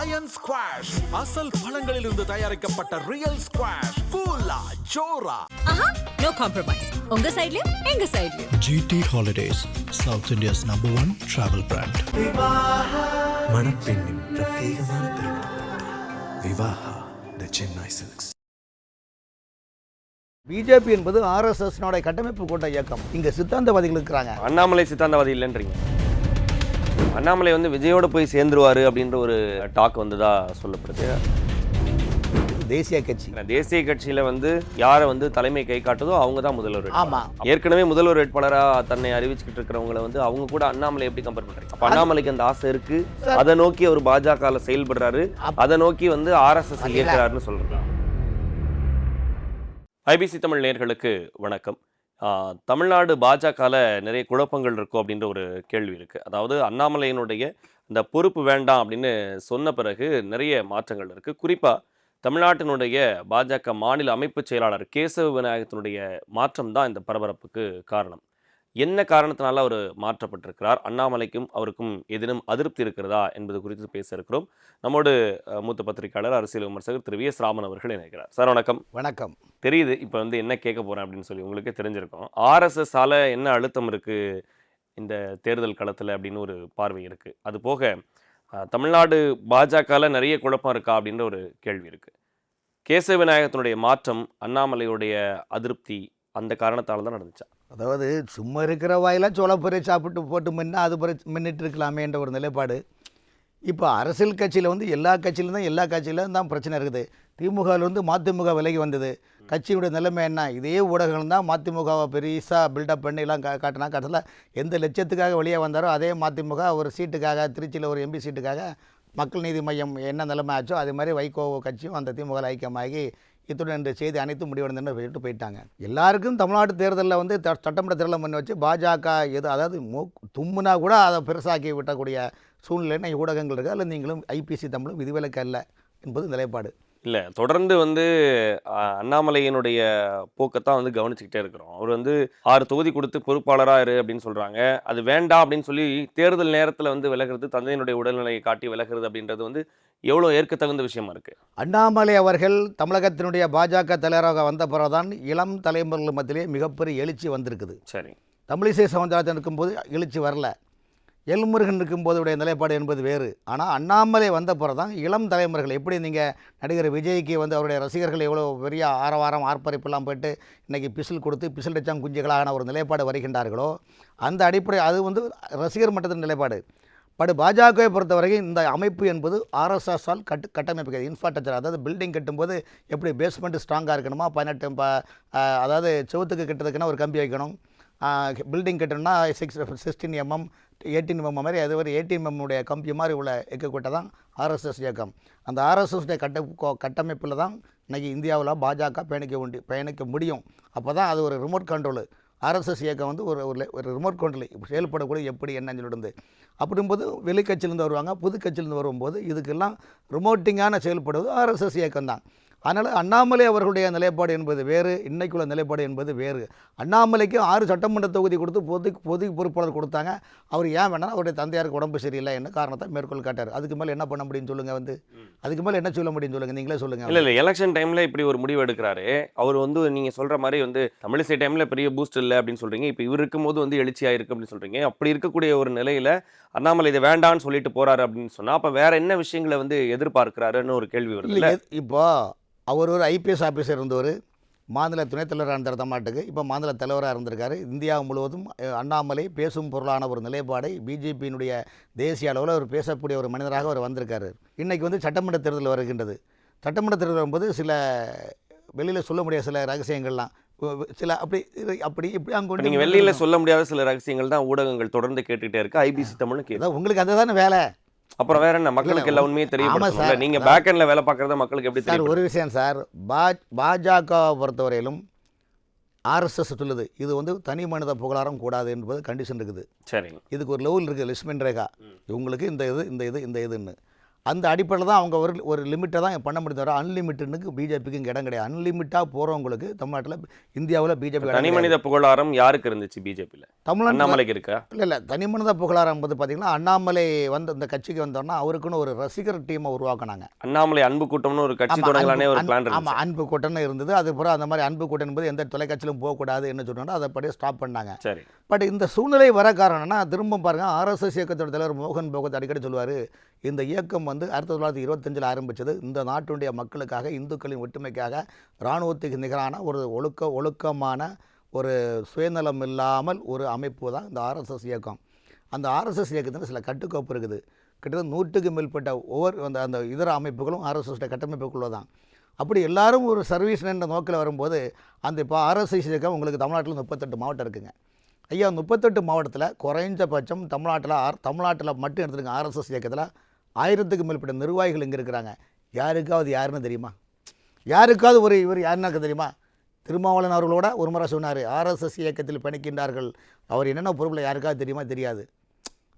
Line squash அசல் பழங்களிலிருந்து தயாரிக்கப்பட்ட real squash கூலா ஜோரா. No compromise. உங்க சைடுலயும் எங்க சைடுலயும். GT Holidays, South India's #1 travel brand. மணப்பெண்ணின் பிரத்யேகமான திருமணம் விவாஹா தி சென்னை சில்க்ஸ். பிஜேபி என்பது ஆர்எஸ்எஸ்னோட கட்டமைப்பு கொண்ட இயக்கம். இங்க சித்தாந்தவாதிகள் இருக்கிறாங்க. அண்ணாமலை சித்தாந்தவாதி இல்லைன்றீங்க. அண்ணாமலை வந்து விஜயோட போய் சேர்ந்துருவாரு அப்படின்ற ஒரு டாக் வந்ததா சொல்லப்படுது. தேசிய கட்சி, தேசிய கட்சியில வந்து யாரை வந்து தலைமை கை காட்டுதோ அவங்க தான் முதல்வர். ஆமா, ஏற்கனவே முதல்வர் வேட்பாளரா தன்னை அறிவிச்சுக்கிட்டு இருக்கிறவங்களை வந்து அவங்க கூட அண்ணாமலை எப்படி கம்பேர் பண்றீங்க? அப்ப அண்ணாமலைக்கு அந்த ஆசை இருக்கு, அதை நோக்கி அவர் பாஜக செயல்படுறாரு, அதை நோக்கி வந்து ஆர்எஸ்எஸ் இயக்குறாருன்னு சொல்றாங்க. ஐபிசி தமிழ் நேயர்களுக்கு வணக்கம். தமிழ்நாடு பாஜகவில் நிறைய குழப்பங்கள் இருக்கும் அப்படின்ற ஒரு கேள்வி இருக்குது. அதாவது அண்ணாமலையினுடைய இந்த பொறுப்பு வேண்டாம் அப்படின்னு சொன்ன பிறகு நிறைய மாற்றங்கள் இருக்குது. குறிப்பாக தமிழ்நாட்டினுடைய பாஜக மாநில அமைப்பு செயலாளர் கேசவ விநாயகத்தினுடைய மாற்றம் தான் இந்த பரபரப்புக்கு காரணம். என்ன காரணத்தினால அவர் மாற்றப்பட்டிருக்கிறார், அண்ணாமலைக்கும் அவருக்கும் ஏதேனும் அதிருப்தி இருக்கிறதா என்பது குறித்து பேச இருக்கிறோம். நம்மோடு மூத்த பத்திரிகையாளர் அரசியல் விமர்சகர் திரு VS ராமன் அவர்கள் இணைக்கிறார். சார் வணக்கம். வணக்கம். தெரியுது இப்போ வந்து என்ன கேட்க போகிறேன் அப்படின்னு சொல்லி உங்களுக்கே தெரிஞ்சிருக்கும். ஆர்எஸ்எஸ்ஸால் என்ன அழுத்தம் இருக்குது இந்த தேர்தல் களத்தில் அப்படின்னு ஒரு பார்வை இருக்குது. அது போக தமிழ்நாடு பாஜகவில் நிறைய குழப்பம் இருக்கா அப்படின்ற ஒரு கேள்வி இருக்குது. கேசவ விநாயகத்தினுடைய மாற்றம் அண்ணாமலையுடைய அதிருப்தி அந்த காரணத்தால் தான் நடந்துச்சா? அதாவது சும்மா இருக்கிற வாயிலாம் சோளப்பொரி சாப்பிட்டு போட்டு முன்னா அது முன்னிட்டு இருக்கலாமேன்ற ஒரு நிலைப்பாடு. இப்போ அரசியல் கட்சியில் வந்து எல்லா கட்சியிலும் தான் பிரச்சனை இருக்குது. திமுகவில் வந்து மதிமுக விலகி வந்தது. கட்சியுடைய நிலைமை என்ன? இதே ஊடகங்கள் தான் மதிமுகவை பெருசாக பில்டப் பண்ணி எல்லாம் காட்டினா கட்டத்தில் எந்த லட்சத்துக்காக வெளியே வந்தாரோ அதே மதிமுக ஒரு சீட்டுக்காக, திருச்சியில் ஒரு எம்பி சீட்டுக்காக மக்கள் நீதி மையம் என்ன நிலைமை ஆச்சோ அதே மாதிரி வைகோ கட்சியும் அந்த திமுக ஐக்கியமாகி இத்துடன் இந்த செய்தி அனைத்தும் முடிவடைந்துன்னு சொல்லிட்டு போயிட்டாங்க. எல்லாருக்கும் தமிழ்நாட்டு தேர்தலில் வந்து சட்டமன்ற தேர்தலை முன்னே வச்சு பாஜக எது அதாவது தும்முனா கூட அதை பெருசாக்கி விட்டக்கூடிய சூழ்நிலை ஊடகங்கள் இருக்குது. அதில் நீங்களும் ஐபிசி தமிழும் விதிவிலக்கு அல்ல என்பது நிலைப்பாடு. இல்லை, தொடர்ந்து வந்து அண்ணாமலையினுடைய போக்கத்தான் வந்து கவனிச்சுக்கிட்டே இருக்கிறோம். அவர் வந்து 6 தொகுதி கொடுத்து பொறுப்பாளராக இரு அப்படின்னு சொல்கிறாங்க. அது வேண்டாம் அப்படின்னு சொல்லி தேர்தல் நேரத்தில் வந்து விலகிறது, தந்தையினுடைய உடல்நிலையை காட்டி விலகிறது அப்படின்றது வந்து எவ்வளோ ஏற்கத்தகுந்த விஷயமா இருக்குது? அண்ணாமலை அவர்கள் தமிழகத்தினுடைய பாஜக தலைவராக வந்த பிறகுதான் இளம் தலைமுறைகள் மத்தியிலே மிகப்பெரிய எழுச்சி வந்திருக்குது. சரி, தமிழிசை சவுந்தரராஜன் இருக்கும்போது எழுச்சி வரல, எல்முருகன் இருக்கும்போதுடைய நிலைப்பாடு என்பது வேறு. ஆனால் அண்ணாமலை வந்த பிறகு தான் இளம் தலைமுறைகள் எப்படி நீங்கள் நடிகர் விஜய்க்கு வந்து அவருடைய ரசிகர்கள் எவ்வளோ பெரிய ஆரவாரம் ஆர்ப்பரிப்பெல்லாம் போயிட்டு இன்றைக்கி பிசில் கொடுத்து பிசில் அடிச்சாம் குஞ்சுகளான ஒரு நிலைப்பாடு வருகின்றார்களோ அந்த அடிப்படை அது வந்து ரசிகர் மட்டத்தின் நிலைப்பாடு. பாஜகவை பொறுத்தவரைக்கும் இந்த அமைப்பு என்பது ஆர்எஸ்எஸ்ஸால் கட்டமைப்பு இன்ஃப்ராஸ்ட்ரக்சர், அதாவது பில்டிங் கட்டும்போது எப்படி பேஸ்மெண்ட் ஸ்ட்ராங்காக இருக்கணுமா, 18 அதாவது செவத்துக்கு கட்டுறதுக்குன்னா ஒரு கம்பி வைக்கணும், பில்டிங் கட்டணும்னா 16 mm 18 mm மாதிரி அது ஒரு 18 mm உடைய கம்பி மாதிரி உள்ள இயக்கக்கூட்ட தான் ஆர்எஸ்எஸ் இயக்கம். அந்த ஆர்எஸ்எஸ்டைய கட்டமைப்பில் தான் இன்றைக்கி இந்தியாவில் பாஜக பயணிக்க முடியும். அப்போ தான் அது ஒரு ரிமோட் கண்ட்ரோலு. ஆர்எஸ்எஸ் இயக்கம் வந்து ஒரு ரிமோட் கண்ட்ரோல் செயல்படக்கூடிய எப்படி என்னன்னு சொல்லிட்டு அப்படிங்கும்போது வெளிக்கட்சியிலேருந்து வருவாங்க, புது கட்சியிலேருந்து வரும்போது இதுக்கெல்லாம் ரிமோட்டிங்கான செயல்படுவது ஆர்எஸ்எஸ் இயக்கம் தான். அதனால் அண்ணாமலை அவர்களுடைய நிலைப்பாடு என்பது வேறு, இன்றைக்குள்ள நிலைப்பாடு என்பது வேறு. அண்ணாமலைக்கு 6 சட்டமன்ற தொகுதி கொடுத்து பொது பொறுப்பாளர் கொடுத்தாங்க. அவர் ஏன் வேணால் அவருடைய தந்தையாருக்கு உடம்பு சரியில்லை என்ன காரணத்தை மேற்கொள் காட்டார். அதுக்கு மேலே என்ன பண்ண முடியும்னு சொல்லுங்கள், வந்து அதுக்கு மேலே என்ன சொல்ல முடியும்னு சொல்லுங்கள், நீங்களே சொல்லுங்கள். இல்லை எலெக்ஷன் டைமில் இப்படி ஒரு முடிவு எடுக்கிறாரு அவர் வந்து நீங்கள் சொல்கிற மாதிரி வந்து தமிழிசை டைமில் பெரிய பூஸ்ட் இல்லை அப்படின்னு சொல்கிறீங்க. இப்போ இவர் இருக்கும்போது வந்து எழுச்சியாக இருக்குது அப்படின்னு சொல்கிறீங்க. அப்படி இருக்கக்கூடிய ஒரு நிலையில் அண்ணாமலை இதை வேண்டான்னு சொல்லிட்டு போகிறாரு அப்படின்னு சொன்னால் அப்போ வேறு என்ன விஷயங்களை வந்து எதிர்பார்க்கிறாருன்னு ஒரு கேள்வி வருது. இல்லை, இப்போ அவர் ஒரு ஐபிஎஸ் ஆஃபீஸர் இருந்தவர், மாநில துணைத் தலைவராக இருந்தார் தமிழ்நாட்டுக்கு, இப்போ மாநில தலைவராக இருந்திருக்காரு. இந்தியா முழுவதும் அண்ணாமலை பேசும் பொருளான ஒரு நிலைப்பாடை பிஜேபியினுடைய தேசிய அளவில் அவர் பேசக்கூடிய ஒரு மனிதராக அவர் வந்திருக்காரு. இன்றைக்கி வந்து சட்டமன்ற தேர்தல் வருகின்றது. சட்டமன்ற தேர்தல் வரும்போது சில வெளியில் சொல்ல முடியாத சில ரகசியங்கள்லாம் சில அப்படி இப்படி அங்கே நீங்கள் வெளியில் சொல்ல முடியாத சில ரகசியங்கள் தான் ஊடகங்கள் தொடர்ந்து கேட்டுகிட்டே இருக்கு. ஐபிசி தமிழ்னு கேட்குது. உங்களுக்கு அதுதானே வேலை. அப்புறம் வேற என்ன, மக்களுக்கு எல்லா உண்மையும் தெரியும். நீங்க பேக் எண்ட்ல வேலை பார்க்கறத மக்களுக்கு எப்படி தெரியும்? ஒரு விஷயம் சார், பாஜக பொறுத்தவரையிலும் ஆர்எஸ்எஸ் சொல்லுது இது வந்து தனி மனித புகழாரம் கூடாது என்பது கண்டிஷன் இருக்குது. சரி, இதுக்கு ஒரு லெவல் இருக்குது, லிஸ்மென் ரேகா, இவங்களுக்கு இந்த இதுன்னு. அந்த அடிப்படையில் தான் அவங்க ஒரு லிமிட்டை தான் பண்ண முடியும் தவிர அன்லிமிட்டனுக்கு பிஜேபிக்கு இங்கே இடம் கிடையாது. அன்லிமிட்டாக போகிறவங்களுக்கு தமிழ்நாட்டில் இந்தியாவில் பிஜேபி தனி மனித புகழாரம் யாருக்கு இருந்துச்சு பிஜேபியில்? தமிழ்நாட்டில் அண்ணாமலைக்கு இருக்கா? இல்லை தனி மனித புகழாரம் போது பார்த்தீங்கன்னா அண்ணாமலை வந்து இந்த கட்சிக்கு வந்தோன்னா அவருக்குன்னு ஒரு ரசிகர் டீமை உருவாக்குனாங்க. அண்ணாமலை அன்பு கூட்டம்னு ஒரு கட்சி தொடங்கலானே ஒரு பிளான் ஆமாம், இருந்துச்சு. அன்பு கூட்டம்னு இருந்தது. அதுக்கப்புறம் அந்த மாதிரி அன்பு கூட்டம் என்பது எந்த தொலைக்காட்சியிலும் போகக்கூடாது என்ன சொன்னாலும் அதை படி ஸ்டாப் பண்ணாங்க. சரி. பட் இந்த சூழ்நிலை வர காரணம்னா திரும்ப பாருங்கள், ஆர்எஸ்எஸ் இயக்கத்தோட தலைவர் மோகன் பகவத் அடிக்கடி சொல்லுவார், இந்த இயக்கம் வந்து 1925 ஆரம்பித்தது இந்த நாட்டுடைய மக்களுக்காக, இந்துக்களின் ஒற்றுமைக்காக, இராணுவத்துக்கு நிகரான ஒரு ஒழுக்கமான ஒரு சுயநலம் இல்லாமல் ஒரு அமைப்பு தான் இந்த ஆர்எஸ்எஸ் இயக்கம். அந்த ஆர்எஸ்எஸ் இயக்கத்தில் சில கட்டுக்கோப்பு இருக்குது. கிட்டத்தட்ட 100க்கு மேற்பட்ட ஒவ்வொரு அந்த இதர அமைப்புகளும் ஆர்எஸ்எஸ் கட்டமைப்புக்குள்ள தான். அப்படி எல்லாரும் ஒரு சர்வீஸ் என்ற நோக்கில் வரும்போது அந்த இப்போ ஆர்எஸ்எஸ் இயக்கம் உங்களுக்கு தமிழ்நாட்டில் 38 மாவட்டம் இருக்குங்க. ஐயா 38 மாவட்டத்தில் குறைஞ்சபட்சம் தமிழ்நாட்டில் மட்டும் எடுத்துருங்க. ஆர்எஸ்எஸ் இயக்கத்தில் 1000க்கு மேற்பட்ட நிர்வாகிகள் இங்கே இருக்கிறாங்க. யாருக்காவது யாருன்னு தெரியுமா? யாருக்காவது இவர் யாருன்னாக்க தெரியுமா? திருமாவளவன் அவர்களோட ஒரு முறை சொன்னார், ஆர்எஸ்எஸ் இயக்கத்தில் பணிக்கின்றார்கள், அவர் என்னென்ன பொறுப்பில் யாருக்காவது தெரியுமா? தெரியாது.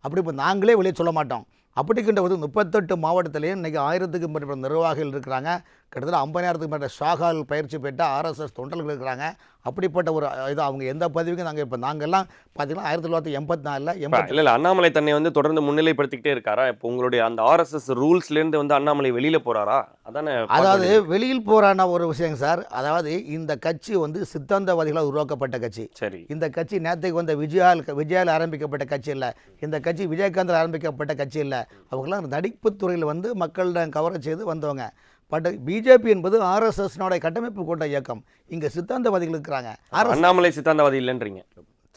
அப்படி இப்போ நாங்களே வெளியே சொல்ல மாட்டோம். அப்படிக்கின்ற போது 38 மாவட்டத்திலேயும் இன்றைக்கி 1000க்கு மேற்பட்ட நிர்வாகிகள் இருக்கிறாங்க. கிட்டத்தட்ட 50,000க்கு மேற்பட்ட ஷாகால் பயிற்சி பெற்ற ஆர்எஸ்எஸ் தொண்டர்கள் இருக்கிறாங்க. அப்படிப்பட்ட ஒரு இது அவங்க எந்த பதவிக்கும் நாங்கள்லாம் பார்த்தீங்கன்னா 1984 இல்லை அண்ணாமலை தன்னை வந்து தொடர்ந்து முன்னிலைப்படுத்திக்கிட்டே இருக்காரா? இப்போ உங்களுடைய அந்த ஆர்எஸ்எஸ் ரூல்ஸ்லேருந்து வந்து அண்ணாமலை வெளியில் போகிறாரா? அதானே. அதாவது வெளியில் போகிறான ஒரு விஷயம் சார். அதாவது இந்த கட்சி வந்து சித்தாந்தவாதிகளால் உருவாக்கப்பட்ட கட்சி. சரி. இந்த கட்சி நேற்றுக்கு வந்த விஜயால் ஆரம்பிக்கப்பட்ட கட்சி இல்லை. இந்த கட்சி விஜயகாந்தில் ஆரம்பிக்கப்பட்ட கட்சி இல்லை. அவங்களாம் நடிப்புத் துறையில் வந்து மக்களிடம் கவர செய்து வந்தவங்க. பட் பிஜேபி என்பது ஆர்எஸ்எஸ்னுடைய கட்டமைப்பு கொண்ட இயக்கம். இங்கே சித்தாந்தவாதிகள் இருக்கிறாங்க. அண்ணாமலை சித்தாந்தவாதி இல்லைன்றீங்க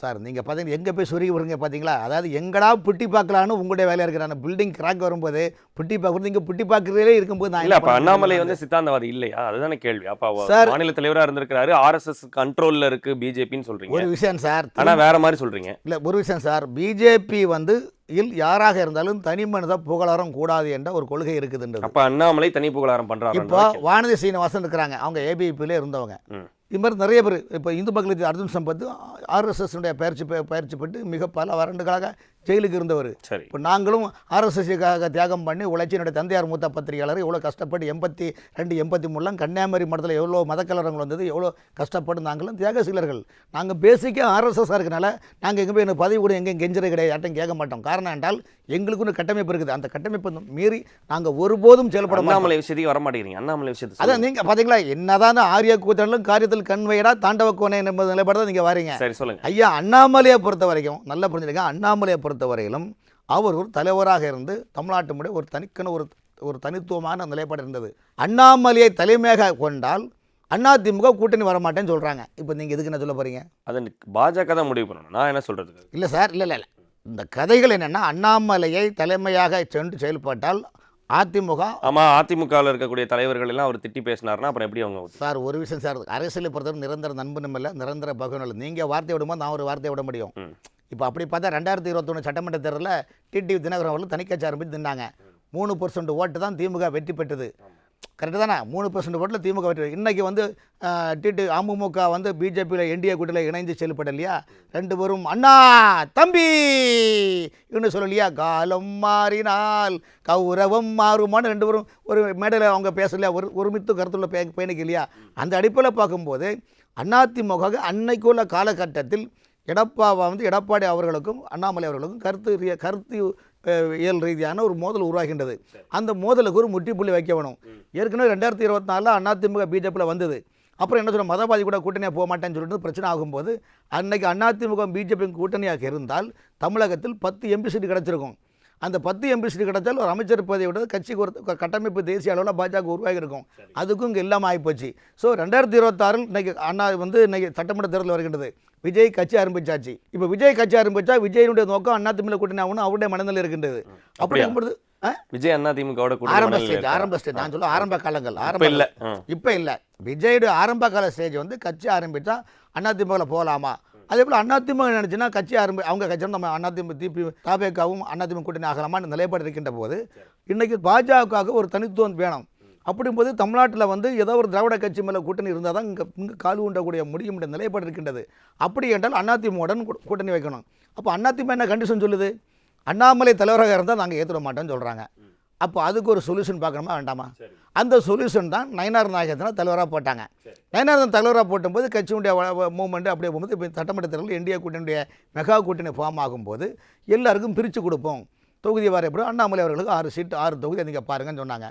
சார். நீங்கள் பார்த்தீங்கன்னா எங்கே போய் சொருகி வருங்க பார்த்தீங்களா? அதாவது எங்கடா புட்டி பார்க்கலான்னு உங்களுடைய வேலையாக இருக்கிறான பில்டிங் கிராக் வரும்போது புட்டி பார்க்குறது, இங்கே புட்டி பார்க்குறதே இருக்கும்போது நான் இல்லை. அப்போ அண்ணாமலை வந்து சித்தாந்தவாதி இல்லையா? அதுதானே கேள்வி. அப்போ சார் மாநில தலைவராக இருந்திருக்கிறாரு, ஆர்எஸ்எஸ் கண்ட்ரோலில் இருக்குது பிஜேபின்னு சொல்கிறீங்க. ஒரு விஷயம் சார், ஆனால் வேற மாதிரி சொல்கிறீங்க. இல்லை ஒரு விஷயம் சார், பிஜேபி வந்து யாராக இருந்தாலும் தனி மனித புகழாரம் கூடாது என்ற ஒரு கொள்கை இருக்குதுன்றது. அப்போ அண்ணாமலை தனி புகழாரம் பண்ணுறாங்க. இப்போ வானதி சீனிவாசன் இருக்கிறாங்க, அவங்க ஏபிபியிலே இருந்தவங்க. இது மாதிரி நிறைய பேர் இப்போ இந்து மக்களுக்கு அர்ஜுன் சம்பத் ஆர்எஸ்எஸ்னுடைய பயிற்சி பெற்று மிக பல வருடங்களாக ஜெயிலுக்கு இருந்தவர். சரி. இப்போ நாங்களும் ஆர்எஸ்எஸ்க்காக தியாகம் பண்ணி உழைச்சி என்னுடைய தந்தையார் மூத்த பத்திரிகையாளர் எவ்வளோ கஷ்டப்பட்டு 82, 83 கன்னியாகுமரி மடத்தில் எவ்வளோ மதக்கலரங்கள் வந்தது, எவ்வளோ கஷ்டப்பட்டு நாங்களும் தியாகசீலர்கள். நாங்கள் பேசிக்காக ஆர்எஸ்எஸ்ஸாக இருக்கனால நாங்கள் எங்கே போய் எனக்கு பதவி கூட எங்கேயும் கெஞ்சரை கிடையாது, யார்ட்டையும் கேட்க மாட்டோம். காரணம் என்றால் எங்களுக்கு ஒரு கட்டமைப்பு இருக்குது. அந்த கட்டமைப்பை மீறி நாங்கள் ஒருபோதும் செயல்பட மாட்டோம். அண்ணாமலை விஷயத்துக்கு வர மாட்டேங்கிறீங்க. அண்ணாமலை விஷயத்தை அதான் நீங்கள் பார்த்தீங்களா, என்னதான் ஆரிய கூத்தாலும் காரியத்தில் கண்வையடா தாண்டவ கோனே என்பது நிலைப்பாடு தான் நீங்கள் வாரீங்க. சரி, சொல்லுங்கள் ஐயா. அண்ணாமலையை பொறுத்த வரைக்கும் நல்லா புரிஞ்சுருங்க. அண்ணாமலையை பொறுத்த வரையிலும் அவர் ஒரு தலைவராக இருந்து தமிழ்நாட்டு முறை ஒரு தனிக்கன ஒரு தனித்துவமான நிலைப்பாடு இருந்தது. அண்ணாமலையை தலைமையாக கொண்டால் அதிமுக கூட்டணி வரமாட்டேன்னு சொல்கிறாங்க. இப்போ நீங்கள் எதுக்கு என்ன சொல்ல போகிறீங்க? அது பாஜக தான் முடிவு பண்ணணும். நான் என்ன சொல்கிறது? இல்லை சார், இல்லை இந்த கதைகள் என்னென்னா, அண்ணாமலையை தலைமையாக சென்று செயல்பட்டால் அதிமுக. ஆமாம், அதிமுகவில் இருக்கக்கூடிய தலைவர்கள் எல்லாம் அவர் திட்டி பேசினார்னா அப்புறம் எப்படி அவங்க? சார் ஒரு விஷயம் சார், அரசியலை பொறுத்தவரை நிரந்தர நண்பனும் இல்லை, நிரந்தர பகவனும் இல்லை. நீங்கள் வார்த்தை விடும்போது நான் ஒரு வார்த்தையை விட முடியும். இப்போ அப்படி பார்த்தா 2021 சட்டமன்ற தேர்தலில் டிடிவி தினகரன் அவர்கள் தனிக்கட்சி ஆரம்பித்து நின்னாங்க. 3% ஓட்டு தான் திமுக வெற்றி பெற்றது. கரெக்டு தானே? 3% ஓட்டில் திமுக வெற்றி. இன்றைக்கி வந்து அமமுக வந்து பிஜேபியில் என்டிஏ கூட்டத்தில் இணைந்து செயல்பட இல்லையா? 2 பேரும் அண்ணா தம்பி இன்னும் சொல்லலையா? காலம் மாறினால் கௌரவம் மாறுமான்னு 2 பேரும் ஒரு மேடையில் அவங்க பேசலையா? ஒருமித்து கருத்துள்ள பயணிக்கு இல்லையா? அந்த அடிப்படையில் பார்க்கும்போது அதிமுக அன்னைக்குள்ள காலகட்டத்தில் எடப்பாடி அவர்களுக்கும் அண்ணாமலை அவர்களுக்கும் கருத்து இயல் ரீதியான ஒரு மோதல் உருவாகின்றது. அந்த மோதலுக்கு ஒரு முற்றுப்புள்ளி வைக்க வேணும். ஏற்கனவே 2024 அதிமுக பிஜேபியில் வந்தது. அப்புறம் என்ன சொல்ல, மதவாதி கூட கூட்டணியாக போக மாட்டேன்னு சொல்லிட்டு பிரச்சனை ஆகும்போது அன்னைக்கு அதிமுக பிஜேபி கூட்டணியாக இருந்தால் தமிழகத்தில் 10 எம்பி சீட்டு கிடச்சிருக்கும். அந்த 10 எம்பி சீட்டு கிடச்சால் ஒரு அமைச்சர் பதவியை விட கட்சிக்கு ஒரு கட்டமைப்பு தேசிய அளவில் பாஜக உருவாகி இருக்கும். அதுக்கும் இங்கே இல்லாமல் ஆகிப்போச்சு. ஸோ 2026 இன்றைக்கி இன்றைக்கி சட்டமன்ற தேர்தல் வருகின்றது. விஜய் கட்சி ஆரம்பிச்சாச்சு. இப்போ விஜய் கட்சி ஆரம்பித்தா விஜயினுடைய நோக்கம் அதிமுக கூட்டணி ஆகணும், அவருடைய மனநிலை இருக்கின்றது. அப்படி இருக்கும்போது விஜய் அதிமுகவோட ஆரம்ப ஸ்டேஜ் நான் சொல்ல ஆரம்ப காலங்கள் இப்போ இல்லை. விஜயுடைய ஆரம்ப கால ஸ்டேஜ் வந்து கட்சி ஆரம்பித்தா அதிமுகவில் போகலாமா? அதே போல் அதிமுக நினச்சுன்னா கட்சி அவங்க கட்சி நம்ம அதிமுக தாவேக்காவும் அதிமுக கூட்டணி ஆகலாமான்னு நிலைப்பாடு இருக்கின்ற போது இன்றைக்கி பாஜகவுக்கு ஒரு தனித்துவம் வேணும். அப்படிங்கும்போது தமிழ்நாட்டில் வந்து ஏதோ ஒரு திராவிட கட்சி மேலே கூட்டணி இருந்தால் தான் இங்கே கால் ஊண்டக்கூடிய முடியும் என்ற நிலைப்பாடு இருக்கின்றது. அப்படி என்றால் அதிமுகவுடன் கூட்டணி வைக்கணும். அப்போ அதிமுக என்ன கண்டிஷன் சொல்லுது? அண்ணாமலை தலைவராக இருந்தால் நாங்கள் ஏற்றுட மாட்டோம்னு சொல்கிறாங்க. அப்போ அதுக்கு ஒரு சொல்யூஷன் பார்க்கணுமா வேண்டாமா? அந்த சொல்யூஷன் தான் நயினார் நாகேந்திரன் தலைவராக போட்டாங்க. நயினார் தலைவராக போட்டும்போது கட்சியுடைய மூவ்மெண்ட் அப்படியே போகும்போது இப்போ சட்டமன்ற தேர்தலில் இந்தியா கூட்டணியுடைய மெகா கூட்டணி ஃபார்ம் ஆகும்போது எல்லாருக்கும் பிரித்து கொடுப்போம், தொகுதி வாரியப்படும், அண்ணாமலை அவர்களுக்கு 6 சீட்டு 6 தொகுதி நீங்கள் பாருங்கன்னு சொன்னாங்க.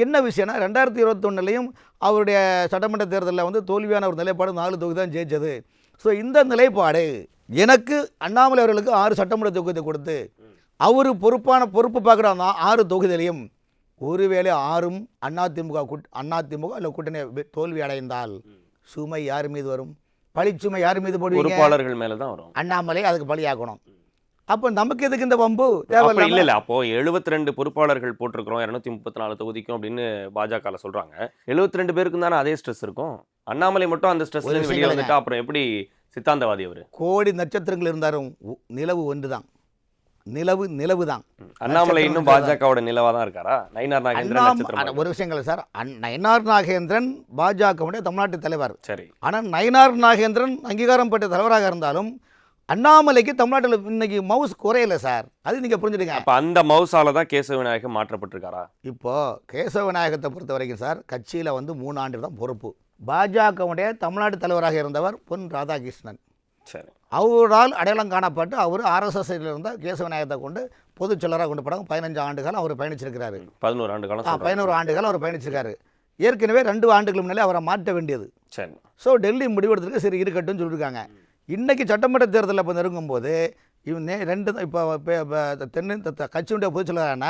என்ன விஷயம்னா 2021 அவருடைய சட்டமன்ற தேர்தலில் வந்து தோல்வியான ஒரு நிலைப்பாடு 4 தொகுதி தான் ஜெயிச்சது. ஸோ இந்த நிலைப்பாடு எனக்கு அண்ணாமலை அவர்களுக்கு 6 சட்டமன்ற தொகுதி கொடுத்து அவர் பொறுப்பு பார்க்குற 6 தொகுதியிலையும் ஒருவேளை 6ம் அதிமுக இல்லை கூட்டணி தோல்வி அடைந்தால் சுமை யார் மீது வரும்? பழிச்சுமை யார் மீது போடுவீங்க? பொறுப்பாளர்கள் மேல தான் வரும். அண்ணாமலை அதுக்கு பழியாக்கணும். அப்போ நமக்கு எதுக்கு இந்த வம்பு? இல்ல அப்போ 72 பொறுப்பாளர்கள் போட்டிருக்கிறோம் 234 தொகுதிக்கும் அப்படின்னு பாஜக சொல்றாங்க. 72 பேருக்கும் தானே அதே ஸ்ட்ரெஸ் இருக்கும். அண்ணாமலை மட்டும் அந்த ஸ்ட்ரெஸ்ல வெளியே வந்துட்டா அப்புறம் எப்படி சித்தாந்தவாதி அவரு? கோடி நட்சத்திரங்கள் இருந்தாலும் நிலவு ஒன்று தான். நிலவு தான். அண்ணாமலை இன்னும் பாஜகவோட நிலவா தான் இருக்காரா? நயினார் நாகேந்திரன் ஒரு விஷயங்கள் சார், நயினார் நாகேந்திரன் பாஜகவுடைய தமிழ்நாட்டு தலைவர். சரி. ஆனால் நயினார் நாகேந்திரன் அங்கீகாரம் பெற்ற தலைவராக இருந்தாலும் அண்ணாமலைக்கு தமிழ்நாட்டில் இன்னைக்கு மவுஸ் குறையல சார். அது நீங்கள் புரிஞ்சுடுங்க. அப்போ அந்த மவுஸால தான் கேசவ விநாயகம் மாற்றப்பட்டிருக்காரா? இப்போ கேசவ விநாயகத்தை பொறுத்த வரைக்கும் சார் கட்சியில் வந்து 3 ஆண்டு தான் பொறுப்பு. பாஜகவுடைய தமிழ்நாடு தலைவராக இருந்தவர் பொன் ராதாகிருஷ்ணன். சரி. அவரால் அடையாளம் காணப்பட்டு அவர் RSS இருந்த கேசவ விநாயகத்தை கொண்டு பொதுச் செயலராக கொண்டு போனாங்க. 15 ஆண்டு காலம் அவர் பயணிச்சிருக்கிறாரு. 11 ஆண்டு காலம். 11 ஆண்டு காலம் அவர் பயணிச்சிருக்காரு. ஏற்கனவே 2 ஆண்டுகள் முன்னாலே அவரை மாற்ற வேண்டியது. சரி. ஸோ டெல்லி முடிவெடுத்துருக்கு. சரி இருக்கட்டும்னு சொல்லியிருக்காங்க. இன்றைக்கி சட்டமன்ற தேர்தலில் இப்போ நெருங்கும்போது இவங்க 2 இப்போ கட்சியுடைய பொதுச் செயலரான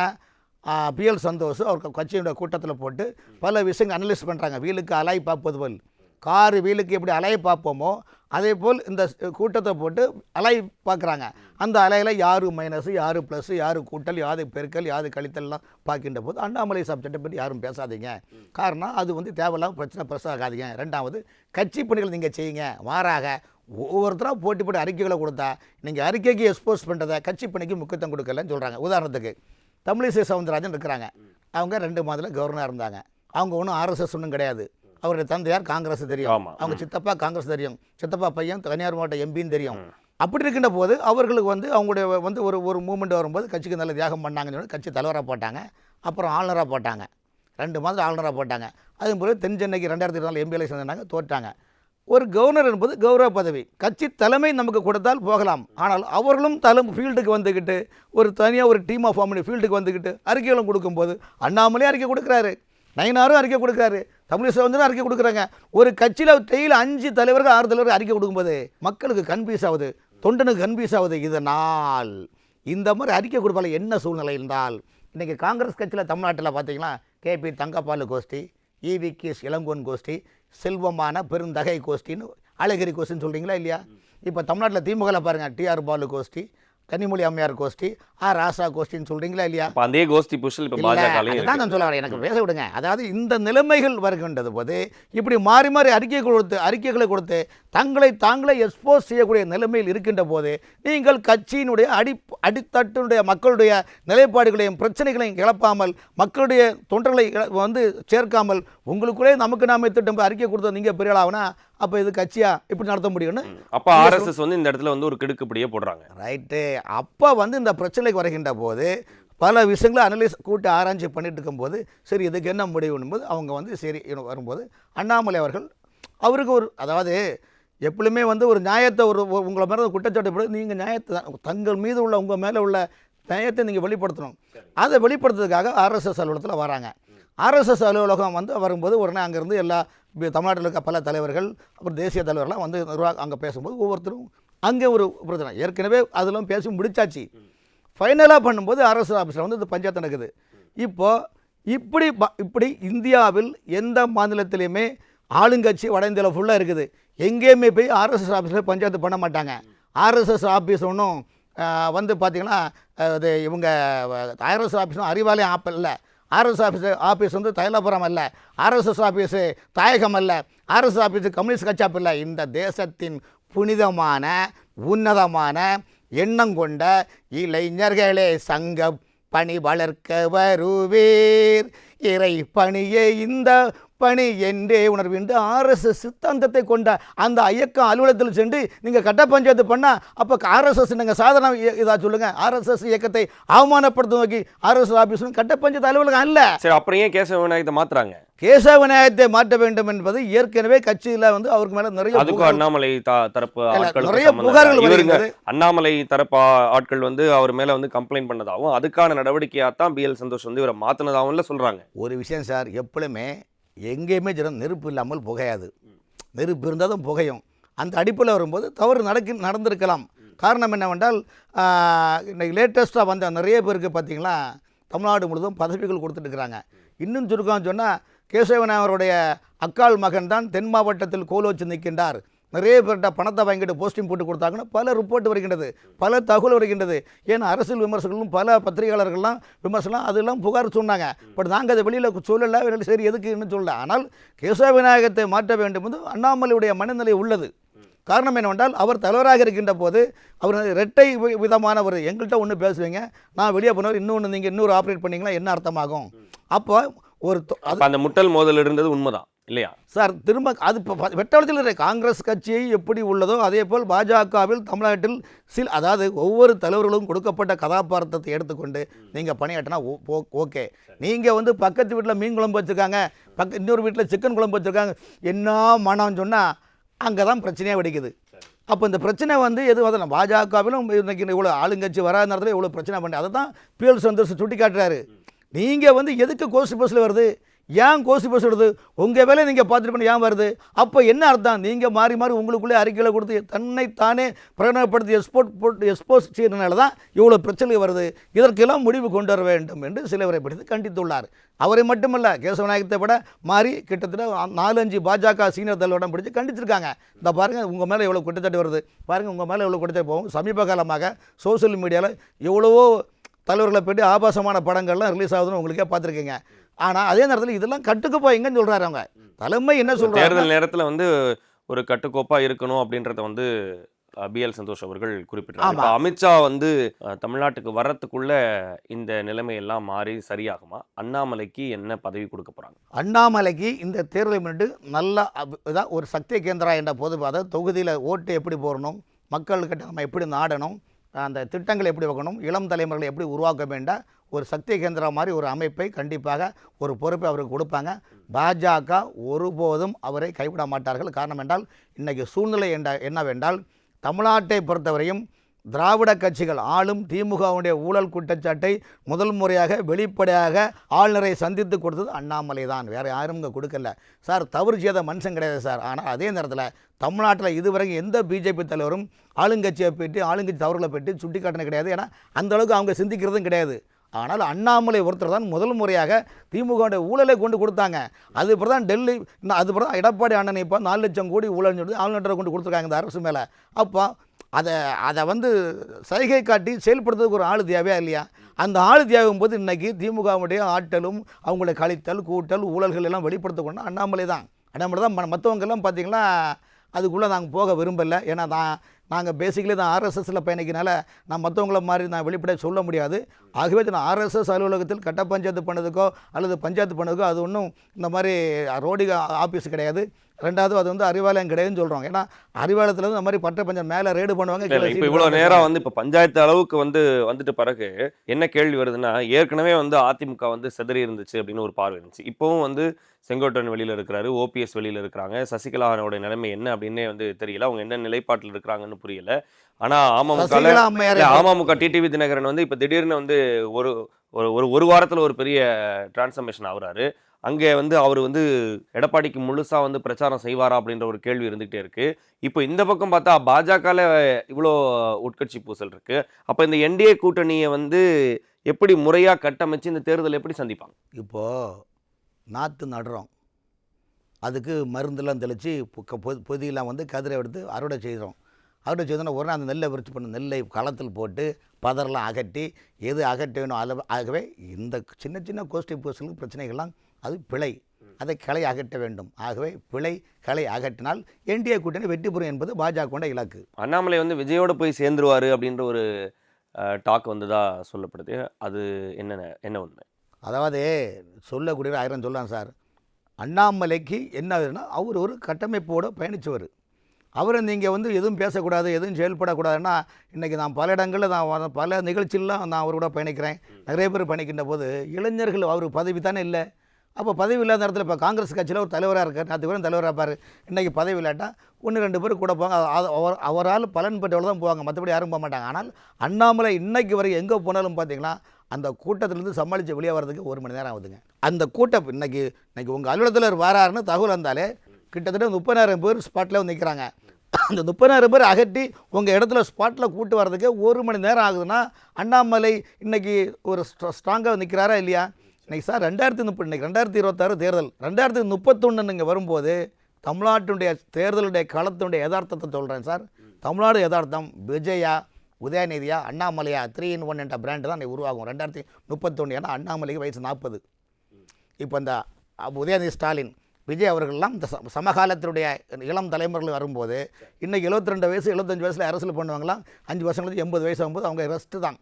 PL சந்தோஷ் அவர் கட்சியுடைய கூட்டத்தில் போட்டு பல விஷயங்கள் அனலைஸ் பண்ணுறாங்க. வீலுக்கு அலை பார்ப்பது போல், காரு வீலுக்கு எப்படி அலையை பார்ப்போமோ அதே போல் இந்த கூட்டத்தை போட்டு அலை பார்க்குறாங்க. அந்த அலையில் யார் மைனஸு, யார் ப்ளஸ்ஸு, யார் கூட்டல், யார் பெருக்கல், யார் கழித்தல்லாம் பார்க்கின்ற போது அண்ணாமலை சப்ஜெக்டை பற்றி யாரும் பேசாதீங்க. காரணம் அது வந்து தேவையில்லாமல் பிரச்சனை பெருசாகாதீங்க. 2வது கட்சி பணிகள் நீங்கள் செய்யுங்க. மாறாக ஒவ்வொருத்தராக போட்டி அறிக்கைகளை கொடுத்தா நீங்கள் அறிக்கைக்கு எக்ஸ்போஸ் பண்ணுறதை கட்சி பணிக்கு முக்கியத்துவம் கொடுக்கலன்னு சொல்கிறாங்க. உதாரணத்துக்கு தமிழிசை சவுந்தரராஜன் இருக்கிறாங்க. அவங்க 2 மாதத்தில் கவர்னராக இருந்தாங்க. அவங்க ஒன்றும் RSS ஒன்றும் கிடையாது. அவருடைய தந்தையார் காங்கிரஸ் தெரியும், அவங்க சித்தப்பா காங்கிரஸ் தெரியும், சித்தப்பா பையன் கன்னியாகுமரி மாவட்ட எம்பின்னு தெரியும். அப்படி இருக்கின்ற போது அவர்களுக்கு வந்து அவங்களுடைய வந்து ஒரு மூமெண்ட் வரும்போது கட்சிக்கு நல்ல தியாகம் பண்ணாங்கன்னு சொல்லி கட்சி தலைவராக போட்டாங்க. அப்புறம் ஆளுநராக போட்டாங்க. 2 மாதம் ஆளுநராக போட்டாங்க. அதுபோல் தென் சென்னைக்கு 2024 MP எலெக்ஷன் இருந்தாங்க, தோற்றாங்க. ஒரு கவர்னர் என்பது கௌரவ பதவி. கட்சி தலைமை நமக்கு கொடுத்தால் போகலாம். ஆனால் அவர்களும் ஃபீல்டுக்கு வந்துக்கிட்டு ஒரு தனியாக ஒரு டீமாக ஃபார்ம் பண்ணி ஃபீல்டுக்கு வந்துக்கிட்டு அறிக்கைகளும் கொடுக்கும்போது அண்ணாமலே அறிக்கை கொடுக்குறாரு, நயினாரும் அறிக்கை கொடுக்குறாரு, தமிழிசை சவுந்தரராஜனும் அறிக்கை கொடுக்குறாங்க. ஒரு கட்சியில் டெய்லி 5 தலைவர்கள் 6 தலைவர்கள் அறிக்கை கொடுக்கும்போது மக்களுக்கு கன்ஃபியூஸ் ஆகுது, தொண்டனுக்கு கன்ஃபியூஸ் ஆகுது. இதனால் இந்த மாதிரி அறிக்கை கொடுப்பால என்ன சூழ்நிலை இருந்தால் இன்றைக்கி காங்கிரஸ் கட்சியில் தமிழ்நாட்டில் பார்த்தீங்கன்னா KP தங்கப்பாலு கோஷ்டி, EVK இளங்கோன் கோஷ்டி, செல்வமான பெருந்தகை கோஷ்டின்னு அழகிரி கோஷ்டின்னு சொல்கிறீங்களா இல்லையா? இப்போ தமிழ்நாட்டில் திமுகவில் பாருங்கள் TR பாலு கோஷ்டி, கனிமொழி அம்மையார் கோஷ்டி, ராசா கோஷ்டின்னு சொல்கிறீங்களா இல்லையா? அதே கோஷ்டி புஷல் இப்போ பாஜக தான் நான் சொல்ல வரேன். எனக்கு பேச விடுங்க. அதாவது இந்த நிலைமைகள் வருகின்றது போது இப்படி மாறி மாறி அறிக்கைகளை கொடுத்து தாங்களே எக்ஸ்போஸ் செய்யக்கூடிய நிலைமையில் இருக்கின்ற போது நீங்கள் கட்சியினுடைய அடித்தட்டினுடைய மக்களுடைய நிலைப்பாடுகளையும் பிரச்சனைகளையும் கிளப்பாமல் மக்களுடைய தொண்டர்களை வந்து சேர்க்காமல் உங்களுக்குள்ளே நமக்கு நாமே திட்டம் அறிக்கை கொடுத்த நீங்கள் பெரிய ஆகுனா அப்போ இது கட்சியா இப்படி நடத்த முடியும்னு அப்போ RSS வந்து இந்த இடத்துல வந்து ஒரு கிடுக்குப்படியே போடுறாங்க. ரைட்டு. அப்போ வந்து இந்த பிரச்சனைக்கு வருகின்ற போது பல விஷயங்களை அனலைஸ் கூட்டி ஆராய்ச்சி பண்ணிட்டு இருக்கும்போது சரி இதுக்கு என்ன முடிவுன்னும் போது அவங்க வந்து சரி வரும்போது அண்ணாமலை அவர்கள் அவருக்கு அதாவது எப்பவுமே வந்து ஒரு நியாயத்தை உங்களை மேலே குற்றச்சாட்டு போது நீங்கள் நியாயத்தை தங்கள் மீது உள்ள உங்கள் மேலே உள்ள நியாயத்தை நீங்கள் வெளிப்படுத்தணும். அதை வெளிப்படுத்துறதுக்காக RSS அலுவலகத்தில் வராங்க. RSS அலுவலகம் வந்து வரும்போது உடனே அங்கேருந்து எல்லா தமிழ்நாட்டில் இருக்க பல தலைவர்கள் அப்புறம் தேசிய தலைவர்கள்லாம் வந்து அங்கே பேசும்போது ஒவ்வொருத்தரும் அங்கே ஒரு பிரச்சனை ஏற்கனவே அதெல்லாம் பேசி முடிச்சாச்சு. ஃபைனலாக பண்ணும்போது RSS ஆஃபீஸில் வந்து இந்த பஞ்சாயத்து நடக்குது. இப்படி இந்தியாவில் எந்த மாநிலத்திலையுமே ஆளுங்கட்சி வட இந்தியாவில் ஃபுல்லாக இருக்குது. எங்கேயுமே போய் RSS ஆஃபீஸில் பஞ்சாயத்து பண்ண மாட்டாங்க. RSS ஆஃபீஸ் ஒன்றும் வந்து பார்த்திங்கன்னா அது இவங்க RSS ஆஃபீஸும் அறிவாலயம் ஆப் இல்லை. RSS ஆஃபீஸ் வந்து தைலாபுரம் அல்ல, RSS ஆஃபீஸு தாயகம் அல்ல, RSS ஆஃபீஸு கம்யூனிஸ்ட் கட்சி ஆப் இல்லை. இந்த தேசத்தின் புனிதமான உன்னதமான எண்ணம் கொண்ட இளைஞர்களே சங்க பணி வளர்க்க வருவீர், இறை பணியை இந்த பணி என்றே உணர்வு என்று ஆர்எஸ்எஸ் சித்தாந்தத்தை கொண்ட அந்த இயக்கம் அலுவலகத்தில் சென்று நீங்கள் கட்ட பஞ்சாயத்து பண்ணால் அப்போ ஆர்எஸ்எஸ் நீங்கள் சாதாரண இதாக சொல்லுங்கள். ஆர்எஸ்எஸ் இயக்கத்தை அவமானப்படுத்த நோக்கி ஆர்எஸ்எஸ் ஆஃபீஸ் கட்ட பஞ்சாயத்து அலுவலகம் அல்ல. சரி, அப்புறம் ஏன் கேசவ விநாயகத்தை மாத்துறாங்க? கேசவ விநாயகத்தை மாற்ற வேண்டும் என்பது ஏற்கனவே கட்சியில் வந்து அவருக்கு மேலே நிறைய அதுக்கும் அண்ணாமலை தரப்பு நிறைய புகார்கள் வருகிறது. அண்ணாமலை தரப்பு ஆட்கள் வந்து அவர் மேல வந்து கம்ப்ளைண்ட் பண்ணதாகவும் அதுக்கான நடவடிக்கையாத்தான் BL சந்தோஷ் வந்து இவரை மாத்தினதாகவும் சொல்றாங்க. ஒரு விஷயம் சார், எப்பொழுதுமே எங்கேயுமே நெருப்பு இல்லாமல் புகையாது. நெருப்பு இருந்தாலும் புகையும். அந்த அடிப்பில் வரும்போது தவறு நடந்திருக்கலாம். காரணம் என்னவென்றால் இன்னைக்கு லேட்டஸ்ட்டாக வந்த நிறைய பேருக்கு பார்த்தீங்களா தமிழ்நாடு முழுவதும் பதவிகள் கொடுத்துட்டு இருக்கிறாங்க. இன்னும் சுருக்கம் சொன்னால் கேசவனாவருடைய அக்காள் மகன் தான் தென் மாவட்டத்தில் கோல் வச்சு நிற்கின்றார், நிறைய பேர்கிட்ட பணத்தை வாங்கிட்டு போஸ்டிங் போட்டு கொடுத்தாங்கன்னு பல ரிப்போர்ட் வருகின்றது, பல தகவல் வருகின்றது. ஏன்னா அரசியல் விமர்சகர்களும் பல பத்திரிகையாளர்கள்லாம் விமர்சனம் அதெல்லாம் புகார் சொன்னாங்க. பட் நாங்கள் அதை வெளியில் சொல்லலை, சரி எதுக்குன்னு சொல்லல. ஆனால் கேசவ விநாயகத்தை மாற்ற வேண்டும் என்று அண்ணாமலையுடைய மனநிலை உள்ளது. காரணம் என்னவென்றால் அவர் தலைவராக இருக்கின்ற போது அவர் இரட்டை விதமான ஒரு எங்கள்கிட்ட ஒன்று பேசுவீங்க, நான் வெளியே போனவர் இன்னொன்று நீங்கள் இன்னொரு ஆப்ரேட் பண்ணிங்களா என்ன அர்த்தமாகும்? அப்போ ஒரு அந்த முட்டல் மோதல் இருந்தது உண்மைதான் இல்லையா சார்? திரும்ப அது வெட்டவளத்தில் இருக்கிற காங்கிரஸ் கட்சியை எப்படி உள்ளதோ அதே போல் பாஜகவில் தமிழ்நாட்டில் அதாவது ஒவ்வொரு தலைவர்களும் கொடுக்கப்பட்ட கதாபாத்திரத்தை எடுத்துக்கொண்டு நீங்கள் பணியாற்றினா ஓகே. நீங்கள் வந்து பக்கத்து வீட்டில் மீன் குழம்பு வச்சுருக்காங்க, இன்னொரு வீட்டில் சிக்கன் குழம்பு வச்சுருக்காங்க, என்ன மனம்னு சொன்னால் அங்கே தான் பிரச்சனையாக வெடிக்குது. அப்போ இந்த பிரச்சனை வந்து எது வந்து பாஜகவிலும் இன்றைக்கி இவ்வளோ ஆளுங்கட்சி வராத நேரத்தில் இவ்வளோ பிரச்சனை பண்ணி அதை தான் PL சந்தோஷ் சுட்டி காட்டுறாரு. நீங்கள் வந்து எதுக்கு கோஷ்டி பஸ்ஸில் வருது, ஏன் கோஷ்டி பஸ் வருது, உங்கள் வேலையை நீங்கள் பார்த்துட்டு பண்ணி ஏன் வருது? அப்போ என்ன அர்த்தம்? நீங்கள் மாறி மாறி உங்களுக்குள்ளே அறிக்கையில் கொடுத்து தன்னைத்தானே பிரகடனப்படுத்தி எக்ஸ்போஸ் செய்யறதுனால தான் இவ்வளோ பிரச்சனை வருது. இதற்கெல்லாம் முடிவு கொண்டு வர வேண்டும் என்று சிலவரை படித்து கண்டித்துள்ளார். அவரை மட்டுமல்ல, கேசவ விநாயகத்தை விட மாறி கிட்டத்தட்ட 4-5 பாஜக சீனியர் தலைவரிடம் பிடிச்சி கண்டிச்சிருக்காங்க. இந்த பாருங்கள் உங்கள் மேலே எவ்வளோ குற்றச்சாட்டு வருது, பாருங்கள் உங்கள் மேலே எவ்வளோ குற்றச்சாட்டு போகும். சமீப காலமாக சோசியல் மீடியாவில் எவ்வளவோ தலைவர்களை போய்ட்டு ஆபாசமான படங்கள்லாம் ரிலீஸ் ஆகுதுன்னு உங்களுக்கே பார்த்துருக்கீங்க. ஆனால் அதே நேரத்தில் இதெல்லாம் கட்டுக்கோப்பாங்கன்னு சொல்கிறாரு அவங்க தலைமை. என்ன சொல்கிறாங்க, தேர்தல் நேரத்தில் வந்து ஒரு கட்டுக்கோப்பாக இருக்கணும் அப்படின்றத வந்து BL சந்தோஷ் அவர்கள் குறிப்பிட்டார். அமித்ஷா வந்து தமிழ்நாட்டுக்கு வர்றதுக்குள்ள இந்த நிலைமையெல்லாம் மாறி சரியாகுமா? அண்ணாமலைக்கு என்ன பதவி கொடுக்க போகிறாங்க? அண்ணாமலைக்கு இந்த தேர்தலை முன்னிட்டு நல்ல இதாக ஒரு சக்தி கேந்திரா என்ற போது அதாவது தொகுதியில் ஓட்டு எப்படி போடணும், மக்கள்கிட்ட நம்ம எப்படி நாடணும், அந்த திட்டங்களை எப்படி வைக்கணும், இளம் தலைமுறைகளை எப்படி உருவாக்க வேண்டாம், ஒரு சக்தி கேந்திரம் மாதிரி ஒரு அமைப்பை கண்டிப்பாக ஒரு பொறுப்பை அவருக்கு கொடுப்பாங்க. பாஜக ஒருபோதும் அவரை கைவிட மாட்டார்கள். காரணம் என்றால் இன்றைக்கி சூழ்நிலை என்னவென்றால் தமிழ்நாட்டை பொறுத்தவரையும் திராவிட கட்சிகள் ஆளும் திமுகவுடைய ஊழல் குற்றச்சாட்டை முதல் முறையாக வெளிப்படையாக ஆளுநரை சந்தித்து கொடுத்தது அண்ணாமலை தான், வேறு யாரும் இங்கே கொடுக்கல சார். தவறு செய்த மனுஷன் கிடையாது சார். ஆனால் அதே நேரத்தில் தமிழ்நாட்டில் இதுவரைக்கும் எந்த பிஜேபி தலைவரும் ஆளுங்கட்சியை போய்ட்டு ஆளுங்கட்சி தவறுகளை போய்ட்டு சுட்டி காட்டினது கிடையாது. ஏன்னா அந்தளவுக்கு அவங்க சிந்திக்கிறதும் கிடையாது. ஆனால் அண்ணாமலை ஒருத்தர் தான் முதல் முறையாக திமுகவுடைய ஊழலை கொண்டு கொடுத்தாங்க. அதுபோல் தான் டெல்லி, அதுபோல் தான் எடப்பாடி அண்ணனை இப்போ 4 லட்சம் கோடி ஊழல்னு சொல்லி ஆளுநரை கொண்டு கொடுத்துருக்காங்க இந்த அரசு மேலே. அப்போ அதை வந்து சைகை காட்டி செயல்படுத்துறதுக்கு ஒரு ஆள் தேவையா இல்லையா? அந்த ஆள் தேவையும் போது இன்றைக்கி திமுகவுடைய ஆட்டலும் அவங்களுடைய கழித்தல் கூட்டல் ஊழல்கள் எல்லாம் வெளிப்படுத்தக்கொண்டு அண்ணாமலை தான். மற்றவங்கெல்லாம் பார்த்திங்கன்னா அதுக்குள்ளே நாங்கள் போக விரும்பலை. ஏன்னா நாங்கள் பேசிக்கலி தான் ஆர்எஸ்எஸில் பயணிக்கிறனால நான் மற்றவங்கள மாதிரி நான் வெளிப்படையாக சொல்ல முடியாது. ஆகவே நான் ஆர்எஸ்எஸ் அலுவலகத்தில் கட்ட பஞ்சாயத்து பண்ணதுக்கோ அல்லது பஞ்சாயத்து பண்ணதுக்கோ அது ஒன்றும் இந்த மாதிரி ரோடிக ஆஃபீஸ் கிடையாது. ரெண்டாவது அது வந்து அறிவாலயம் கிடையாதுன்னு சொல்கிறோம். ஏன்னா அறிவாலயத்தில் இந்த மாதிரி பட்ட பஞ்சாயத்து மேலே ரேடு பண்ணுவாங்க. இப்போ இவ்வளோ நேரம் வந்து இப்போ பஞ்சாயத்து அளவுக்கு வந்துட்டு பிறகு என்ன கேள்வி வருதுன்னா, ஏற்கனவே வந்து அதிமுக வந்து சிதறி இருந்துச்சு அப்படின்னு ஒரு பார்வை இருந்துச்சு. இப்போவும் வந்து செங்கோட்டையன் வெளியில் இருக்கிறாரு, OPS வெளியில் இருக்கிறாங்க, சசிகலாவோட நிலைமை என்ன அப்படின்னே வந்து தெரியல, அவங்க என்ன நிலைப்பாட்டில் இருக்கிறாங்கன்னு புரியல. ஆனால் அமமுக டிடிவி தினகரன் வந்து இப்போ திடீர்னு வந்து ஒரு வாரத்தில் ஒரு பெரிய டிரான்ஸ்ஃபர்மேஷன் ஆகுறாரு. அங்கே வந்து அவர் வந்து எடப்பாடிக்கு முழுசாக வந்து பிரச்சாரம் செய்வாரா அப்படின்ற ஒரு கேள்வி இருந்துகிட்டே இருக்குது. இப்போ இந்த பக்கம் பார்த்தா பாஜகவில் இவ்வளோ உட்கட்சி பூசல் இருக்குது. அப்போ இந்த NDA கூட்டணியை வந்து எப்படி முறையாக கட்டமைச்சு இந்த தேர்தல் எப்படி சந்திப்பாங்க? இப்போது நாற்று நடுறோம், அதுக்கு மருந்தெல்லாம் தெளித்து பொதியெல்லாம் வந்து கதிரை எடுத்து அறுவடை செய்கிறோம். அறுவடை செய்தோன்னா உடனே அந்த நெல்லை விரிச்சு பண்ண நெல்லை களத்தில் போட்டு பதரெல்லாம் அகட்டி எது அகட்ட வேணும். ஆகவே இந்த சின்ன சின்ன கோஷ்டி பூசலுக்கு பிரச்சனைகள்லாம் அது பிழை, அதை களை அகற்ற வேண்டும். ஆகவே பிழை களை அகற்றினால் NDA கூட்டணி வெற்றி பெறும் என்பது பாஜக இலக்கு. அண்ணாமலை வந்து விஜயோட போய் சேர்ந்துருவார் அப்படின்ற ஒரு டாக் வந்ததாக சொல்லப்படுது. அது என்ன உண்மை? அதாவது சொல்லக்கூடிய 1000 சொல்லலாம் சார். அண்ணாமலைக்கு என்ன ஆகுதுன்னா அவர் ஒரு கட்டமைப்போடு பயணித்தவர். அவரை நீங்கள் வந்து எதுவும் பேசக்கூடாது, எதுவும் செயல்படக்கூடாதுன்னா, இன்றைக்கி நான் பல இடங்களில் நான் பல நிகழ்ச்சியெலாம் நான் அவர் கூட பயணிக்கிறேன். நிறைய பேர் பயணிக்கின்ற போது இளைஞர்கள் அவர் பதவி தானே இல்லை. அப்போ பதவி இல்லாத இடத்துல இப்போ காங்கிரஸ் கட்சியில் ஒரு தலைவராக இருக்கார், 4 பேரும் தலைவராக இருப்பார். இன்றைக்கி பதவி இல்லாட்டா 1-2 பேர் கூட போவாங்க. அவரால் பலன் பெற்றவர்கள் தான் போவாங்க, மற்றபடி யாரும் போக மாட்டாங்க. ஆனால் அண்ணாமலை இன்றைக்கு வரைக்கும் எங்கே போனாலும் பார்த்தீங்கன்னா அந்த கூட்டத்திலேருந்து சமாளித்து வெளியே வர்றதுக்கு 1 மணி நேரம் ஆகுதுங்க. அந்த கூட்டம் இன்றைக்கி உங்கள் அலுவலகத்தில் வராருன்னு தகவல் வந்தாலே கிட்டத்தட்ட 30,000 பேர் ஸ்பாட்டில் வந்து நிற்கிறாங்க. அந்த 30,000 பேர் அகட்டி உங்கள் இடத்துல ஸ்பாட்டில் கூட்டு வர்றதுக்கு 1 மணி நேரம் ஆகுதுன்னா அண்ணாமலை இன்றைக்கி ஒரு ஸ்ட்ராங்காக நிற்கிறாரா இல்லையா? இன்றைக்கி சார் 2030 இன்றைக்கி 2026 தேர்தல், 2031 நீங்கள் வரும்போது தமிழ்நாட்டினுடைய தேர்தலுடைய களத்தினுடைய யதார்த்தத்தை சொல்கிறேன் சார். தமிழ்நாடு யதார்த்தம் விஜயா, உதயநிதியா, அண்ணாமலையா 3-in-1 என்ற பிராண்டு தான் உருவாகும் 2031. ஏன்னா அண்ணாமலைக்கு வயசு 40. இப்போ இந்த உதயநிதி ஸ்டாலின், விஜய் அவர்கள்லாம் இந்த சமகாலத்தினுடைய இளம் தலைமுறைகள் வரும்போது இன்றைக்கி 72 வயசு 75 வயசில் அரசியல் பண்ணுவாங்களாம். 5 வருஷம் கழிச்சு 80 வயசு ஆகும்போது அவங்க ரெஸ்ட்டு தான்,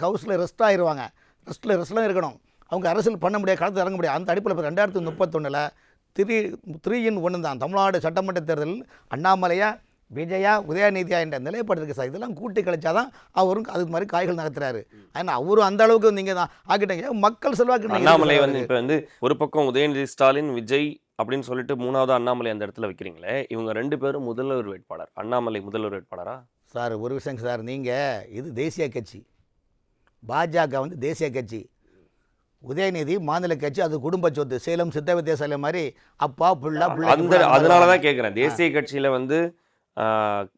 ஹவுஸில் ரெஸ்ட் ஆகிடுவாங்க. ரெஸ்ட்லாம் இருக்கணும், அவங்க அரசியல் பண்ண முடியாது, களத்தில் இறங்க முடியாது. அந்த அடிப்பில் இப்போ 2031 3-in-1 தான் தமிழ்நாடு சட்டமன்ற தேர்தலில் அண்ணாமலையா, விஜயா, உதயநிதியா என்ற நிலைப்பாடு சார். இதெல்லாம் கூட்டி கழிச்சா தான் அவரும் அதுக்கு மாதிரி காய்கள் நகர்த்துறாரு. ஆனால் அவரும் அந்த அளவுக்கு நீங்கள் தான் ஆக்கிட்டீங்க. மக்கள் செல்வாக்கு அண்ணாமலை வந்து இப்போ வந்து ஒரு பக்கம் உதயநிதி ஸ்டாலின், விஜய் அப்படின்னு சொல்லிட்டு 3வது அண்ணாமலை அந்த இடத்துல வைக்கிறீங்களே, இவங்க 2 பேரும் முதல்வர் வேட்பாளர். அண்ணாமலை முதல்வர் வேட்பாளரா சார்? ஒரு விஷயம் சார், நீங்கள் இது தேசிய கட்சி, பாஜக வந்து தேசிய கட்சி, உதயநிதி மாநில கட்சி, அது குடும்ப சொத்து. சேலம் சித்த வித்தியாசாலை மாதிரி அப்பா புள்ள அதனால தான் கேட்குறேன். தேசிய கட்சியில் வந்து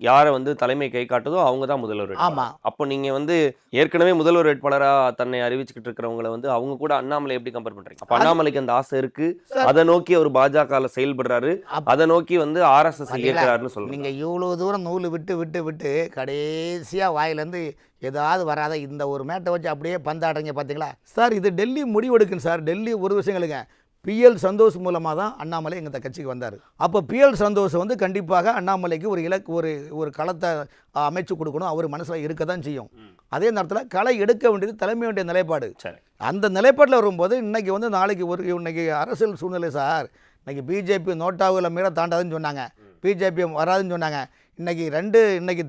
யாரை வந்து தலைமை கை காட்டுதோ அவங்க தான் முதல்வர். ஆமாம். அப்போ நீங்கள் வந்து ஏற்கனவே முதல்வர் வேட்பாளராக தன்னை அறிவிச்சுக்கிட்டு இருக்கிறவங்களை வந்து அவங்க கூட அண்ணாமலை எப்படி கம்பேர் பண்ணுறீங்க? அப்போ அண்ணாமலைக்கு அந்த ஆசை இருக்குது, அதை நோக்கி அவர் பாஜகவில் செயல்படுறாரு, அதை நோக்கி வந்து RSS இயக்குறாருன்னு சொல்லுங்கள். நீங்கள் இவ்வளோ தூரம் நூல் விட்டு கடைசியாக வாயிலேருந்து ஏதாவது வராத இந்த ஒரு மேட்டை வச்சு அப்படியே பந்தாடுறீங்க பார்த்தீங்களா சார்? இது டெல்லி முடிவெடுக்குன்னு சார். டெல்லி ஒரு விஷயங்களுங்க, PL சந்தோஷ் மூலமாக தான் அண்ணாமலை எங்கள் கட்சிக்கு வந்தார். அப்போ PL சந்தோஷ் வந்து கண்டிப்பாக அண்ணாமலைக்கு ஒரு களத்தை அமைச்சு கொடுக்கணும், அவர் மனசில் இருக்க தான் செய்யும். அதே நேரத்தில் களை எடுக்க வேண்டியது தலைமையுடைய நிலைப்பாடு. அந்த நிலைப்பாட்டில் வரும்போது இன்றைக்கி வந்து நாளைக்கு இன்றைக்கி அரசியல் சூழ்நிலை சார். இன்றைக்கி பிஜேபி நோட்டாவில் மீற தாண்டாதுன்னு சொன்னாங்க, பிஜேபி வராதுன்னு சொன்னாங்க. இன்றைக்கி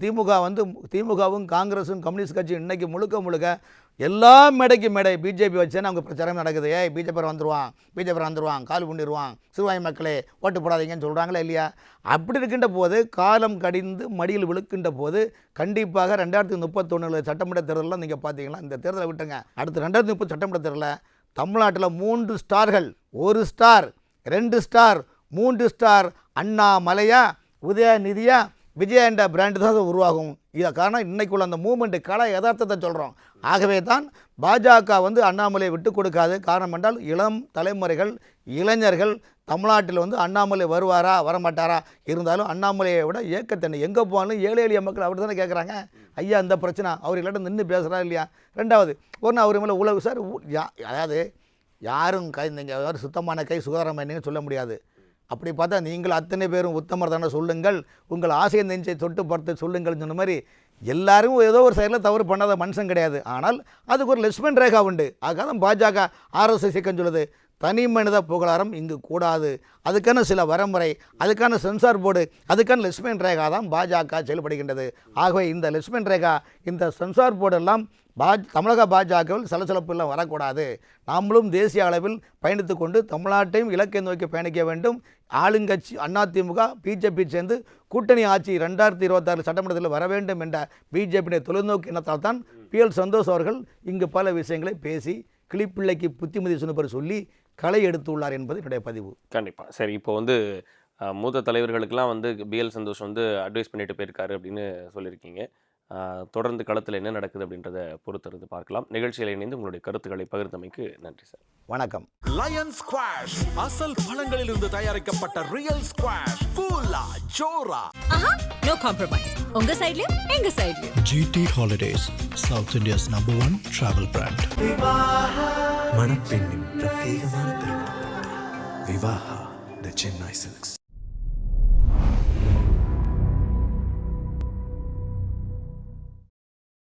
திமுகவும் காங்கிரஸும் கம்யூனிஸ்ட் கட்சியும் இன்றைக்கி முழுக்க எல்லா மேடைக்கு மேடை பிஜேபி வச்சேன்னு அவங்க பிரச்சாரம் நடக்குது. பிஜேபி வந்துடுவான், கால் பண்ணிடுவான், சிறுவாய் மக்களே ஓட்டு போடாதீங்கன்னு சொல்கிறாங்களே இல்லையா? அப்படி இருக்கின்ற போது காலம் கடிந்து மடியில் விழுக்கின்ற போது கண்டிப்பாக 2031 சட்டமன்ற தேர்தலில் நீங்கள் பார்த்தீங்கன்னா, இந்த தேர்தலை விட்டுங்க, அடுத்து 2030 சட்டமன்ற தேர்தலில் தமிழ்நாட்டில் 3 ஸ்டார்கள், 1 ஸ்டார், 2 ஸ்டார், 3 ஸ்டார் அண்ணாமலையா, உதயநிதியா, விஜய் என்ற பிராண்டு தான் உருவாகும். இதை காரணம் இன்றைக்குள்ள அந்த மூமெண்ட்டு கலை யதார்த்தத்தை சொல்கிறோம். ஆகவே தான் பாஜக வந்து அண்ணாமலையை விட்டு கொடுக்காது. காரணம் என்றால் இளம் தலைமுறைகள், இளைஞர்கள் தமிழ்நாட்டில் வந்து அண்ணாமலை வருவாரா வரமாட்டாரா, இருந்தாலும் அண்ணாமலையை விட ஏக்கத்தண்ணி எங்கே போனாலும் ஏழை எளிய மக்கள் அவர் தானே கேட்குறாங்க. ஐயா இந்த பிரச்சனை அவர் இல்லாட்ட நின்று பேசுகிறா இல்லையா? 2வது ஒன்று அவர் மேலே உழவு சார். அதாவது யாரும் நீங்கள் யாரும் சுத்தமான கை சுகாதாரம் என்னன்னு சொல்ல முடியாது. அப்படி பார்த்தா நீங்கள் அத்தனை பேரும் உத்தமர் தானே சொல்லுங்கள், உங்கள் ஆசையை நெஞ்சை தொட்டு பார்த்து சொல்லுங்கள் சொன்ன மாதிரி எல்லாரும் ஏதோ ஒரு சைடில் தவறு பண்ணாத மனுஷன் கிடையாது. ஆனால் அதுக்கு ஒரு லெஸ்மென் ரேகா உண்டு. அதுக்காக தான் பாஜக RSS இயக்கம் சொல்லுது, தனி மனித புகழாரம் இங்கு கூடாது, அதுக்கான சில வரமுறை, அதுக்கான சென்சார் போர்டு, அதுக்கான லெஸ்மென் ரேகா தான் பாஜக செயல்படுகின்றது. ஆகவே இந்த லெஸ்மென் ரேகா, இந்த சென்சார் போர்டெல்லாம் தமிழக பாஜகவில் சலசலப்புலாம் வரக்கூடாது. நாமளும் தேசிய அளவில் பயணித்து கொண்டு தமிழ்நாட்டையும் இலக்கை நோக்கி பயணிக்க வேண்டும். ஆளுங்கட்சி அதிமுக பிஜேபி சேர்ந்து கூட்டணி ஆட்சி 2026 சட்டமன்றத்தில் வர வேண்டும் என்ற பிஜேபியுடைய தொலைநோக்கு எண்ணத்தால் தான் PL சந்தோஷ் அவர்கள் இங்கு பல விஷயங்களை பேசி கிளிப்பிள்ளைக்கு புத்திமதி சொன்னபடி சொல்லி களை எடுத்துள்ளார் என்பது என்னுடைய பதிவு. கண்டிப்பாக. சரி, இப்போ வந்து மூத்த தலைவர்களுக்கெல்லாம் வந்து PL சந்தோஷ் வந்து அட்வைஸ் பண்ணிட்டு போயிருக்காரு அப்படின்னு சொல்லியிருக்கீங்க. தொடர்ந்து களத்தில் என்ன நடக்குது அப்படின்றத பொறுத்திருந்து பார்க்கலாம். நிகழ்ச்சியில் இணைந்து உங்களுடைய கருத்துக்களை பகிர்ந்தமைக்கு நன்றி சார். வணக்கம். லயன் ஸ்குவாஷ் அசல் பழங்களிலிருந்து தயாரிக்கப்பட்ட ரியல் ஸ்குவாஷ் ஃபுல்லா ஜோரா. No compromise. உங்க சைடுலயும் எங்க சைடுலயும். GT Holidays, South India's #1 travel brand. மணப்பெண்ணின் பிரத்யேகமான திருமணம் விவாஹா தி சென்னை சில்க்ஸ்.